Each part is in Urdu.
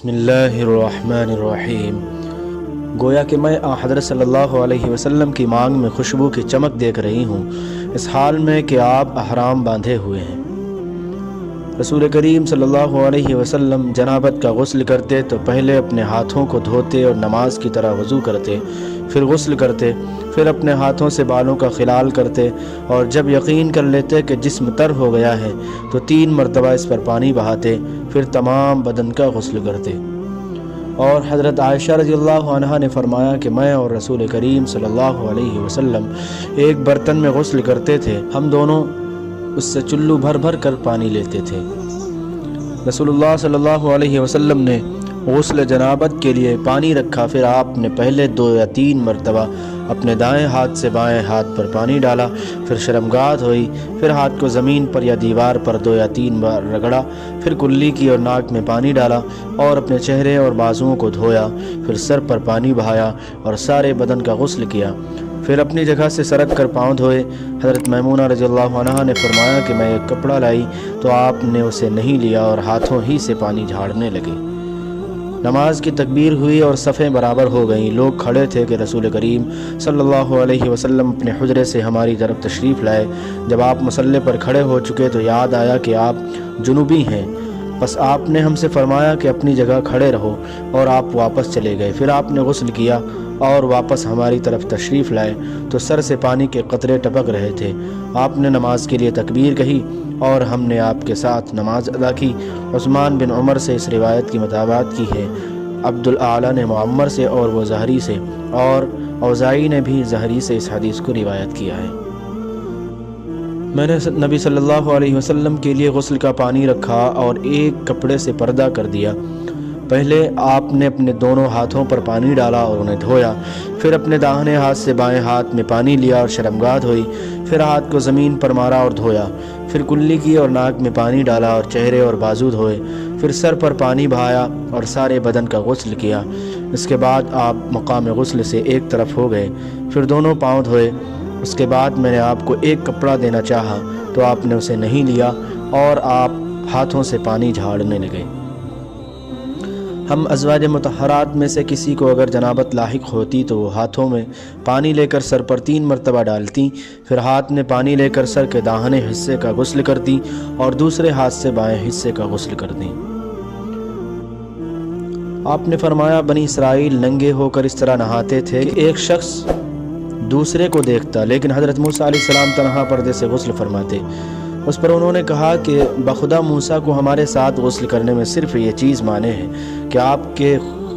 بسم اللہ الرحمن الرحیم۔ گویا کہ میں حضرت صلی اللہ علیہ وسلم کی مانگ میں خوشبو کی چمک دیکھ رہی ہوں، اس حال میں کہ آپ احرام باندھے ہوئے ہیں۔ رسول کریم صلی اللہ علیہ وسلم جنابت کا غسل کرتے تو پہلے اپنے ہاتھوں کو دھوتے اور نماز کی طرح وضو کرتے، پھر غسل کرتے، پھر اپنے ہاتھوں سے بالوں کا خلال کرتے، اور جب یقین کر لیتے کہ جسم تر ہو گیا ہے تو 3 مرتبہ اس پر پانی بہاتے، پھر تمام بدن کا غسل کرتے۔ اور حضرت عائشہ رضی اللہ عنہا نے فرمایا کہ میں اور رسول کریم صلی اللہ علیہ وسلم ایک برتن میں غسل کرتے تھے، ہم دونوں اس سے چلو بھر بھر کر پانی لیتے تھے۔ رسول اللہ صلی اللہ علیہ وسلم نے غسل جنابت کے لیے پانی رکھا، پھر آپ نے پہلے 2 یا 3 مرتبہ اپنے دائیں ہاتھ سے بائیں ہاتھ پر پانی ڈالا، پھر شرمگاہ دھوئی، پھر ہاتھ کو زمین پر یا دیوار پر 2 یا 3 بار رگڑا، پھر کلی کی اور ناک میں پانی ڈالا اور اپنے چہرے اور بازوؤں کو دھویا، پھر سر پر پانی بہایا اور سارے بدن کا غسل کیا، پھر اپنی جگہ سے سرک کر پاؤں دھوئے۔ حضرت میمونہ رضی اللہ عنہا نے فرمایا کہ میں ایک کپڑا لائی تو آپ نے اسے نہیں لیا اور ہاتھوں ہی سے پانی جھاڑنے لگے۔ نماز کی تکبیر ہوئی اور صفیں برابر ہو گئیں، لوگ کھڑے تھے کہ رسول کریم صلی اللہ علیہ وسلم اپنے حجرے سے ہماری طرف تشریف لائے۔ جب آپ مصلی پر کھڑے ہو چکے تو یاد آیا کہ آپ جنوبی ہیں، بس آپ نے ہم سے فرمایا کہ اپنی جگہ کھڑے رہو، اور آپ واپس چلے گئے۔ پھر آپ نے غسل کیا اور واپس ہماری طرف تشریف لائے تو سر سے پانی کے قطرے ٹپک رہے تھے۔ آپ نے نماز کے لیے تکبیر کہی اور ہم نے آپ کے ساتھ نماز ادا کی۔ عثمان بن عمر سے اس روایت کی متابعت کی ہے، عبد الاعلیٰ نے معمر سے اور وہ زہری سے، اور اوزاعی نے بھی زہری سے اس حدیث کو روایت کیا ہے۔ میں نے نبی صلی اللہ علیہ وسلم کے لیے غسل کا پانی رکھا اور ایک کپڑے سے پردہ کر دیا۔ پہلے آپ نے اپنے دونوں ہاتھوں پر پانی ڈالا اور انہیں دھویا، پھر اپنے داہنے ہاتھ سے بائیں ہاتھ میں پانی لیا اور شرمگاہ دھوئی، پھر ہاتھ کو زمین پر مارا اور دھویا، پھر کلی کی اور ناک میں پانی ڈالا اور چہرے اور بازو دھوئے، پھر سر پر پانی بہایا اور سارے بدن کا غسل کیا۔ اس کے بعد آپ مقام غسل سے ایک طرف ہو گئے، پھر دونوں پاؤں دھوئے۔ اس کے بعد میں نے آپ کو ایک کپڑا دینا چاہا تو آپ نے اسے نہیں لیا اور آپ ہاتھوں سے پانی جھاڑنے لگے۔ ہم ازواج مطہرات میں سے کسی کو اگر جنابت لاحق ہوتی تو وہ ہاتھوں میں پانی لے کر سر پر 3 مرتبہ ڈالتی، پھر ہاتھ میں پانی لے کر سر کے داہنے حصے کا غسل کرتی اور دوسرے ہاتھ سے بائیں حصے کا غسل کرتی۔ آپ نے فرمایا بنی اسرائیل ننگے ہو کر اس طرح نہاتے تھے کہ ایک شخص دوسرے کو دیکھتا، لیکن حضرت موسیٰ علیہ السلام تنہا پردے سے غسل فرماتے۔ اس پر انہوں نے کہا کہ بخدا موسیٰ کو ہمارے ساتھ غسل کرنے میں صرف یہ چیز مانے ہے کہ آپ کے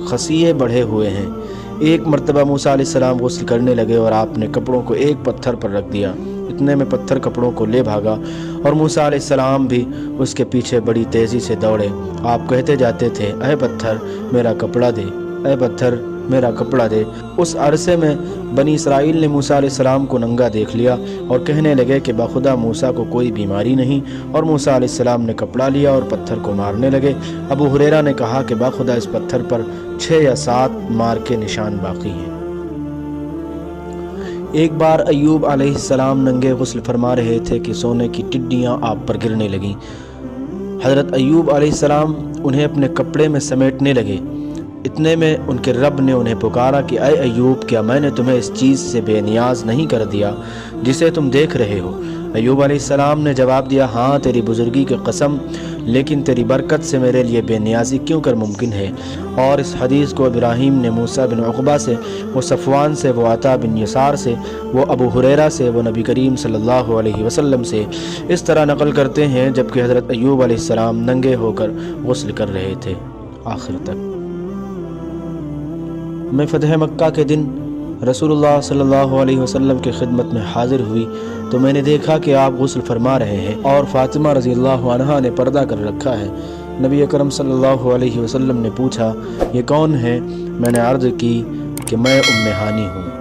خصیے بڑھے ہوئے ہیں۔ ایک مرتبہ موسیٰ علیہ السلام غسل کرنے لگے اور آپ نے کپڑوں کو ایک پتھر پر رکھ دیا، اتنے میں پتھر کپڑوں کو لے بھاگا اور موسیٰ علیہ السلام بھی اس کے پیچھے بڑی تیزی سے دوڑے۔ آپ کہتے جاتے تھے، اے پتھر میرا کپڑا دے، اے پتھر میرا کپڑا دے۔ اس عرصے میں بنی اسرائیل نے موسیٰ علیہ السلام کو ننگا دیکھ لیا اور کہنے لگے کہ بخدا موسیٰ کو کوئی بیماری نہیں، اور موسیٰ علیہ السلام نے کپڑا لیا اور پتھر کو مارنے لگے۔ ابو ہریرہ نے کہا کہ بخدا اس پتھر پر 6 یا 7 مار کے نشان باقی ہیں۔ ایک بار ایوب علیہ السلام ننگے غسل فرما رہے تھے کہ سونے کی ٹڈیاں آپ پر گرنے لگیں۔ حضرت ایوب علیہ السلام انہیں اپنے کپڑے میں سمیٹنے لگے، اتنے میں ان کے رب نے انہیں پکارا کہ اے ایوب، کیا میں نے تمہیں اس چیز سے بے نیاز نہیں کر دیا جسے تم دیکھ رہے ہو؟ ایوب علیہ السلام نے جواب دیا، ہاں تیری بزرگی کی قسم، لیکن تیری برکت سے میرے لیے بے نیازی کیوں کر ممکن ہے۔ اور اس حدیث کو ابراہیم نے موسیٰ بن عقبہ سے، وہ صفوان سے، وہ عطا بن یسار سے، وہ ابو ہریرہ سے، وہ نبی کریم صلی اللہ علیہ وسلم سے اس طرح نقل کرتے ہیں جبکہ حضرت ایوب علیہ السلام ننگے ہو کر غسل کر رہے تھے۔ آخر تک میں فتح مکہ کے دن رسول اللہ صلی اللہ علیہ وسلم کی خدمت میں حاضر ہوئی تو میں نے دیکھا کہ آپ غسل فرما رہے ہیں اور فاطمہ رضی اللہ عنہا نے پردہ کر رکھا ہے۔ نبی اکرم صلی اللہ علیہ وسلم نے پوچھا، یہ کون ہے؟ میں نے عرض کی کہ میں ام ہانی ہوں۔